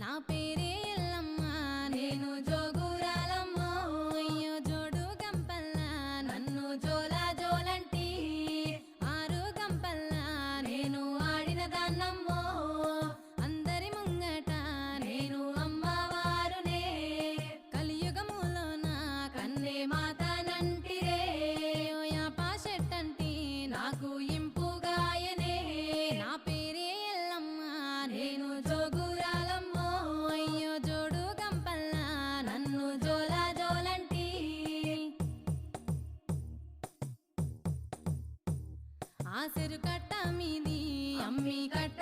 నా పేరే ఎల్లమ్మ నేను జోగురాలమ్మో అయ్యో జోడు గంపల్లా నన్ను జోలా జోలంటి ఆరు గంపల్లా నేను ఆడిన దాన్నమ్మో అందరి ముంగట నేను అమ్మవారునే కలియుగములోన కన్నే మాతనంటిరే యాపా చెట్టంటి నాకు ఇంపుగాయనే నా పేరే ఎల్లమ్మ నేను జోగురాలమ్మో అయ్యో జోడు గంపల్లా నన్ను జోలా జోలంటి ఆ చెరు కట్ట మీది అమ్మి కట్ట